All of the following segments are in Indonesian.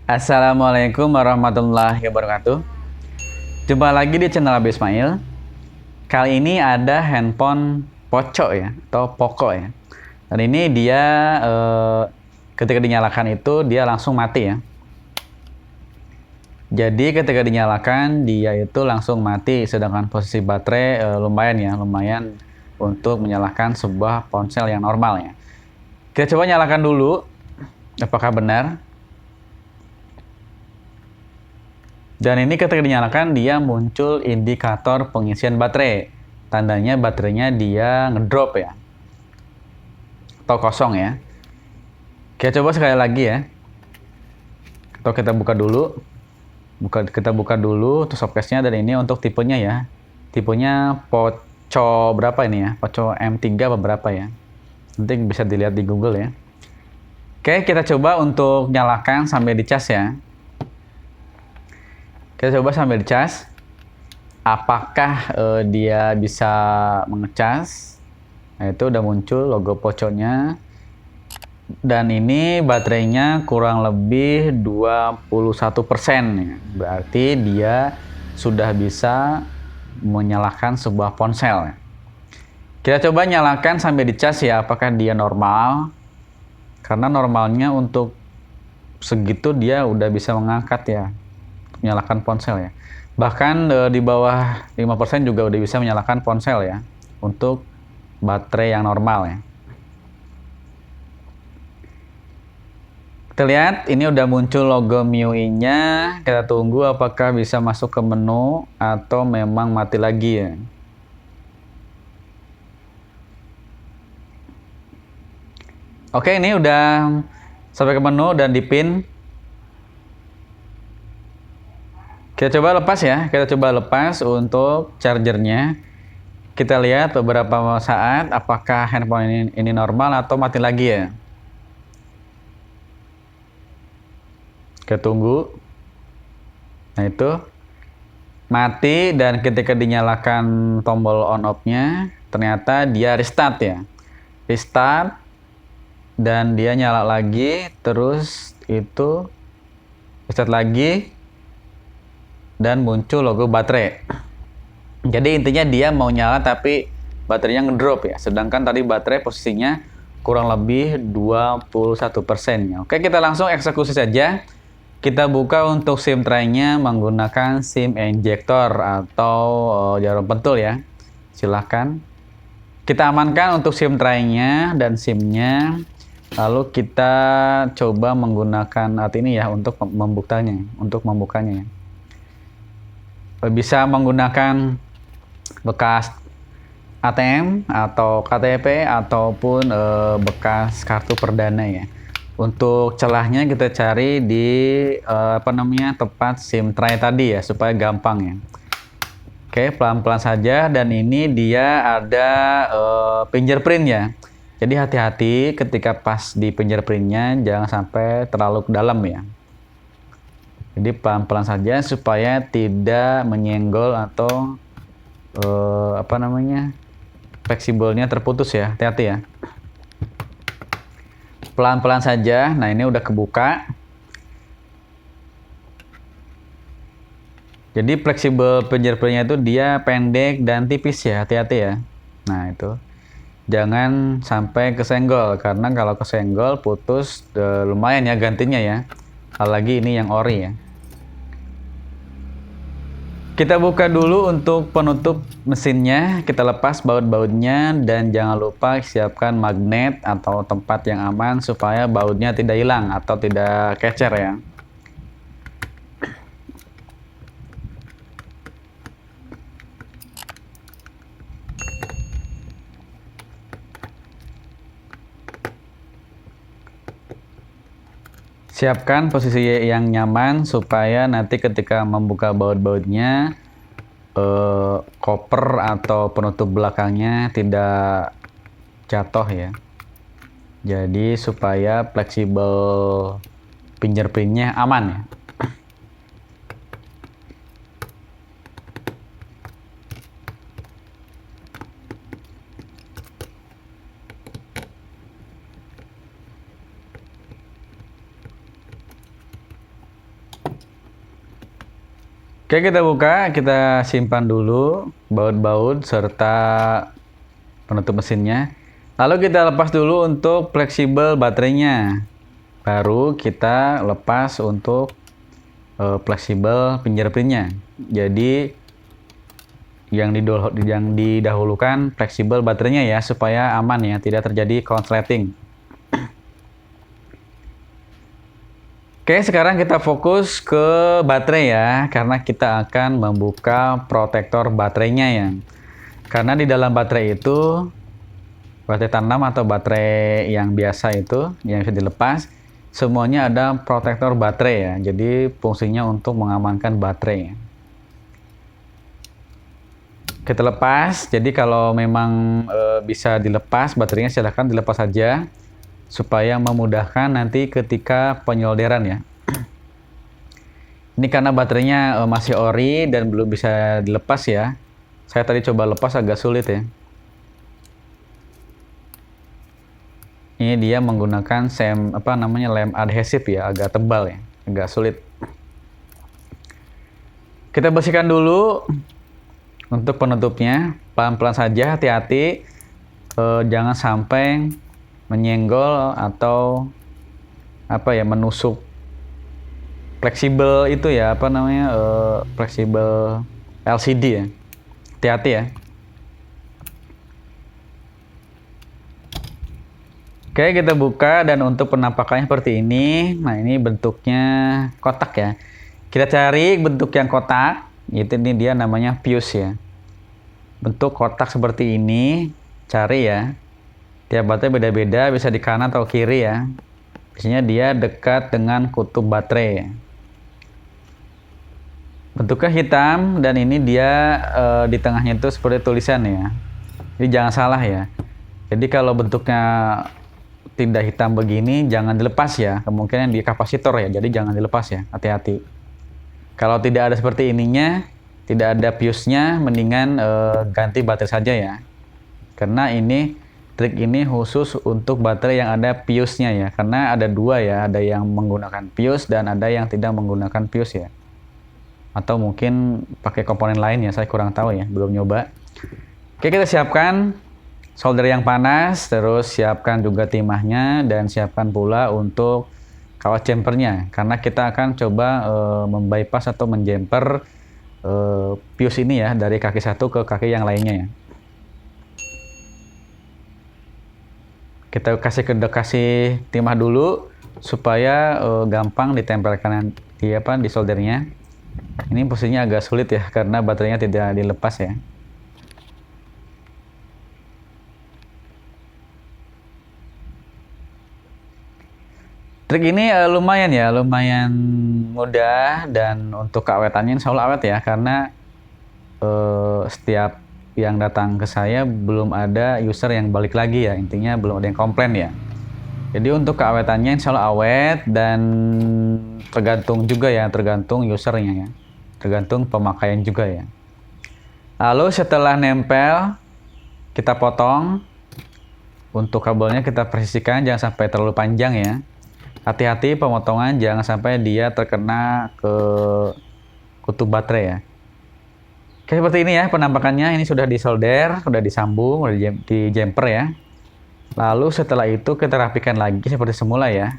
Assalamualaikum warahmatullahi wabarakatuh. Jumpa lagi di channel Abi Ismail. Kali ini ada handphone Poco ya, atau Poco ya. Dan ini dia ketika dinyalakan itu dia langsung mati ya. Jadi ketika dinyalakan dia itu langsung mati, sedangkan posisi baterai lumayan untuk menyalakan sebuah ponsel yang normal ya. Kita coba nyalakan dulu, apakah benar? Dan ini ketika dinyalakan dia muncul indikator pengisian baterai. Tandanya baterainya dia ngedrop ya. Atau kosong ya. Kita coba sekali lagi ya. Atau kita buka dulu. Kita buka dulu untuk softcase-nya, dan ini untuk tipenya ya. Tipenya Poco berapa ini ya? Poco M3 apa berapa ya? Nanti bisa dilihat di Google ya. Oke, kita coba untuk nyalakan sambil dicas ya. Kita coba sambil dicas. Apakah dia bisa mengecas? Nah, itu udah muncul logo Poconya. Dan ini baterainya kurang lebih 21% ya. Berarti dia sudah bisa menyalakan sebuah ponsel ya. Kita coba nyalakan sambil dicas ya, apakah dia normal. Karena normalnya untuk segitu dia udah bisa mengangkat ya, menyalakan ponsel ya. Bahkan di bawah 5% juga udah bisa menyalakan ponsel ya, untuk baterai yang normal ya. Kita lihat ini udah muncul logo MIUI-nya. Kita tunggu apakah bisa masuk ke menu atau memang mati lagi ya. Oke, ini udah sampai ke menu dan di pin. Kita coba lepas ya. Kita coba lepas untuk chargernya. Kita lihat beberapa saat apakah handphone ini normal atau mati lagi ya. Kita tunggu. Nah, itu mati, dan ketika dinyalakan tombol on off-nya ternyata dia restart ya. Restart dan dia nyala lagi, terus itu restart lagi dan muncul logo baterai. Jadi intinya dia mau nyala tapi baterainya ngedrop ya. Sedangkan tadi baterai posisinya kurang lebih 21% ya. Oke, kita langsung eksekusi saja. Kita buka untuk SIM tray-nya menggunakan SIM injector atau jarum pentul ya. Silahkan. Kita amankan untuk SIM tray-nya dan SIM-nya. Lalu kita coba menggunakan alat ini ya untuk membukanya. Bisa menggunakan bekas ATM atau KTP ataupun bekas kartu perdana ya. Untuk celahnya kita cari di tempat SIM tray tadi ya, supaya gampang ya. Oke, pelan-pelan saja, dan ini dia ada fingerprint ya. Jadi hati-hati ketika pas di fingerprintnya, jangan sampai terlalu ke dalam ya. Jadi pelan-pelan saja supaya tidak menyenggol atau fleksibelnya terputus ya. Hati-hati ya. Pelan-pelan saja. Nah, ini udah kebuka. Jadi fleksibel fingerprintnya itu dia pendek dan tipis ya. Hati-hati ya. Nah, itu jangan sampai kesenggol, karena kalau kesenggol putus lumayan ya gantinya ya. Apalagi ini yang ori ya. Kita buka dulu untuk penutup mesinnya, kita lepas baut-bautnya, dan jangan lupa siapkan magnet atau tempat yang aman supaya bautnya tidak hilang atau tidak kecer ya. Siapkan posisi yang nyaman supaya nanti ketika membuka baut-bautnya, koper atau penutup belakangnya tidak jatuh ya. Jadi supaya fleksibel fingerprintnya aman ya. Oke, kita buka, kita simpan dulu baut-baut serta penutup mesinnya. Lalu kita lepas dulu untuk fleksibel baterainya. Baru kita lepas untuk fleksibel fingerprintnya. Jadi yang didahulukan fleksibel baterainya ya, supaya aman ya, tidak terjadi konsleting. Oke, sekarang kita fokus ke baterai ya, karena kita akan membuka protektor baterainya ya. Karena di dalam baterai itu, baterai tanam atau baterai yang biasa itu, yang bisa dilepas, semuanya ada protektor baterai ya. Jadi fungsinya untuk mengamankan baterai. Kita lepas, jadi kalau memang bisa dilepas baterainya, silahkan dilepas saja supaya memudahkan nanti ketika penyolderan ya. Ini karena baterainya masih ori dan belum bisa dilepas ya. Saya tadi coba lepas agak sulit ya. Ini dia menggunakan lem adhesif ya, agak tebal ya, agak sulit. Kita bersihkan dulu untuk penutupnya, pelan-pelan saja, hati-hati, jangan sampai menyenggol atau menusuk fleksibel itu ya, fleksibel LCD ya. Hati-hati ya. Oke, kita buka dan untuk penampakannya seperti ini. Nah, ini bentuknya kotak ya. Kita cari bentuk yang kotak, ini dia namanya fuse ya. Bentuk kotak seperti ini, cari ya. Tiap baterai beda-beda, bisa di kanan atau kiri ya. Biasanya dia dekat dengan kutub baterai. Bentuknya hitam dan ini dia di tengahnya itu seperti tulisan ya. Jadi jangan salah ya. Jadi kalau bentuknya tidak hitam begini, jangan dilepas ya. Kemungkinan di kapasitor ya, jadi jangan dilepas ya. Hati-hati. Kalau tidak ada seperti ininya, tidak ada fuse-nya, mendingan ganti baterai saja ya. Karena trik ini khusus untuk baterai yang ada fuse-nya ya, karena ada dua ya, ada yang menggunakan fuse dan ada yang tidak menggunakan fuse ya. Atau mungkin pakai komponen lain ya, saya kurang tahu ya, belum nyoba. Oke, kita siapkan solder yang panas, terus siapkan juga timahnya dan siapkan pula untuk kawat jumpernya, karena kita akan coba membypass atau menjumper fuse ini ya, dari kaki satu ke kaki yang lainnya ya. Kita kasih timah dulu supaya gampang ditempelkan di soldernya. Ini posisinya agak sulit ya karena baterainya tidak dilepas ya. Trik ini lumayan ya, lumayan mudah dan untuk keawetannya insya Allah awet ya, karena setiap yang datang ke saya belum ada user yang balik lagi ya, intinya belum ada yang komplain ya. Jadi untuk keawetannya insya Allah awet dan tergantung juga ya, tergantung usernya ya, tergantung pemakaian juga ya. Lalu setelah nempel kita potong, untuk kabelnya kita presisikan jangan sampai terlalu panjang ya. Hati-hati pemotongan jangan sampai dia terkena ke kutub baterai ya. Oke, seperti ini ya penampakannya. Ini sudah disolder, sudah disambung, sudah di jumper ya. Lalu setelah itu kita rapikan lagi seperti semula ya.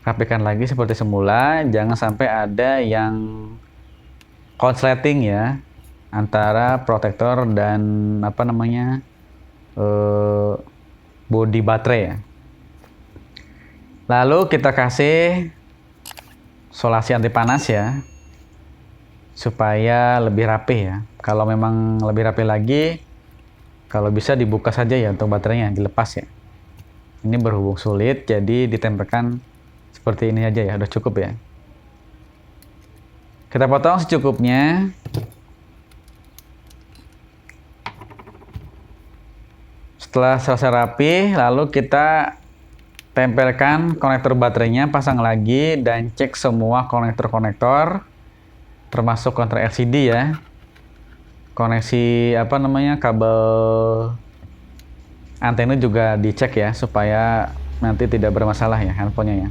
Rapikan lagi seperti semula, jangan sampai ada yang konsleting ya antara protektor dan bodi baterai ya. Lalu kita kasih solasi anti panas ya, supaya lebih rapi ya. Kalau memang lebih rapi lagi, kalau bisa dibuka saja ya untuk baterainya, dilepas ya. Ini berhubung sulit, jadi ditempelkan seperti ini aja ya, udah cukup ya. Kita potong secukupnya. Setelah selesai rapi, lalu kita tempelkan konektor baterainya, pasang lagi dan cek semua konektor-konektor, termasuk konektor LCD ya. Koneksi kabel antena juga dicek ya, supaya nanti tidak bermasalah ya handphonenya ya.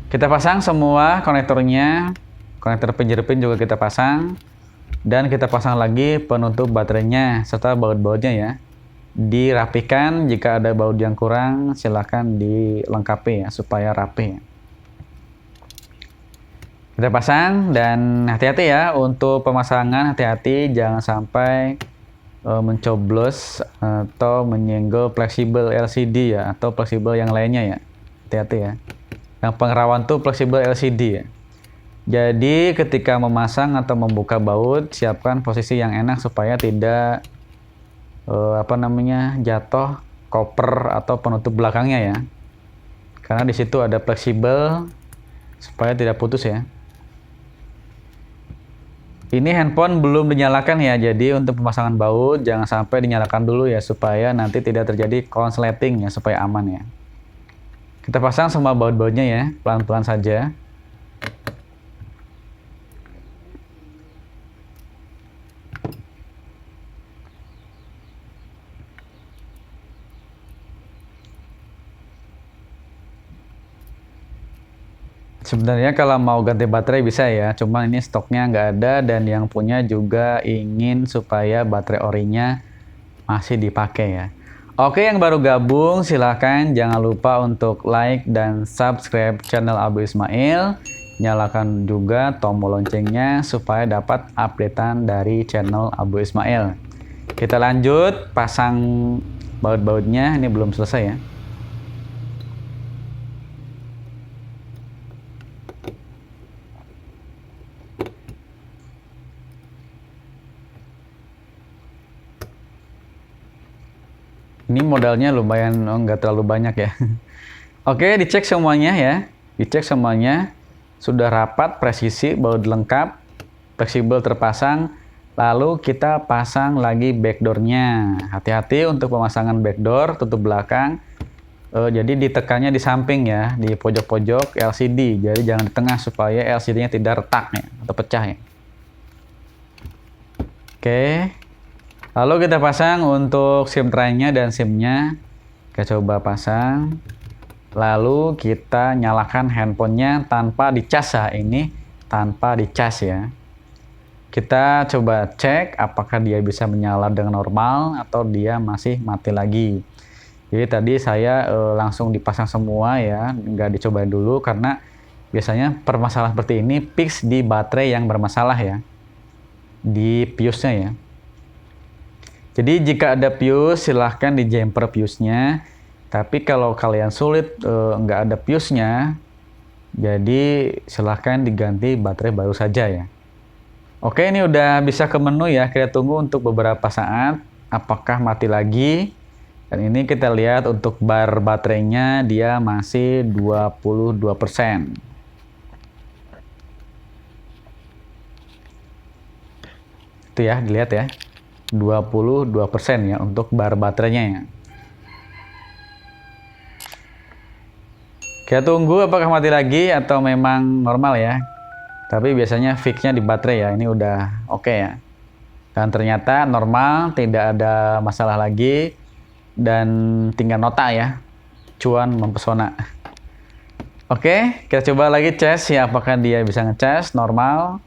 Kita pasang semua konektornya, Konektor pinjer-pin juga kita pasang. Dan kita pasang lagi penutup baterainya serta baut-bautnya ya. Dirapikan, jika ada baut yang kurang silahkan dilengkapi ya supaya rapi. Kita pasang dan hati-hati ya untuk pemasangan, hati-hati jangan sampai mencoblos atau menyenggol fleksibel LCD ya atau fleksibel yang lainnya ya. Hati-hati ya. Yang pengerawan tuh fleksibel LCD ya. Jadi ketika memasang atau membuka baut, siapkan posisi yang enak supaya tidak jatuh koper atau penutup belakangnya ya. Karena di situ ada fleksibel supaya tidak putus ya. Ini handphone belum dinyalakan ya, jadi untuk pemasangan baut jangan sampai dinyalakan dulu ya supaya nanti tidak terjadi konsleting ya, supaya aman ya. Kita pasang semua baut-bautnya ya, pelan-pelan saja. Sebenarnya kalau mau ganti baterai bisa ya, cuma ini stoknya nggak ada dan yang punya juga ingin supaya baterai orinya masih dipakai ya. Oke, yang baru gabung silahkan jangan lupa untuk like dan subscribe channel Abu Ismail. Nyalakan juga tombol loncengnya supaya dapat updatean dari channel Abu Ismail. Kita lanjut pasang baut-bautnya, ini belum selesai ya. Ini modalnya lumayan, nggak terlalu banyak ya. Oke, dicek semuanya ya. Dicek semuanya. Sudah rapat, presisi, baut lengkap, fleksibel terpasang. Lalu kita pasang lagi backdoornya. Hati-hati untuk pemasangan backdoor, tutup belakang. Jadi ditekannya di samping ya, di pojok-pojok LCD. Jadi jangan di tengah supaya LCD-nya tidak retak ya, atau pecah ya. Oke. Lalu kita pasang untuk SIM tray-nya dan SIM-nya. Kita coba pasang. Lalu kita nyalakan handphonenya tanpa dicas ya. Ini tanpa dicas ya. Kita coba cek apakah dia bisa menyala dengan normal atau dia masih mati lagi. Jadi tadi saya langsung dipasang semua ya. Nggak dicobain dulu karena biasanya permasalahan seperti ini fix di baterai yang bermasalah ya. Di fuse-nya ya. Jadi jika ada fuse silahkan di jumper fuse-nya. Tapi kalau kalian sulit nggak ada fuse-nya, jadi silahkan diganti baterai baru saja ya. Oke, ini udah bisa ke menu ya. Kita tunggu untuk beberapa saat apakah mati lagi. Dan ini kita lihat untuk bar baterainya dia masih 22%. Itu ya, dilihat ya. 22% ya untuk bar baterainya ya. Kita tunggu apakah mati lagi atau memang normal ya. Tapi biasanya fixnya di baterai ya. Ini udah oke ya. Dan ternyata normal, tidak ada masalah lagi. Dan tinggal nota ya. Cuan mempesona. Oke, kita coba lagi cas ya apakah dia bisa ngecas normal.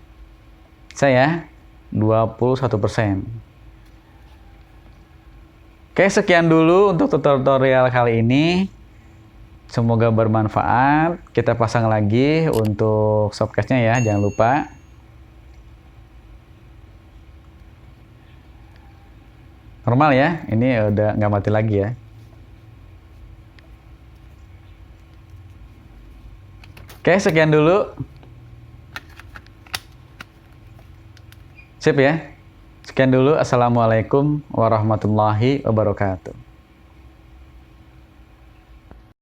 Saya 21%. Oke, sekian dulu untuk tutorial kali ini. Semoga bermanfaat. Kita pasang lagi untuk softcase-nya ya, jangan lupa. Normal ya, ini udah nggak mati lagi ya. Oke, sekian dulu. Sip ya. Sekian dulu. Assalamualaikum warahmatullahi wabarakatuh.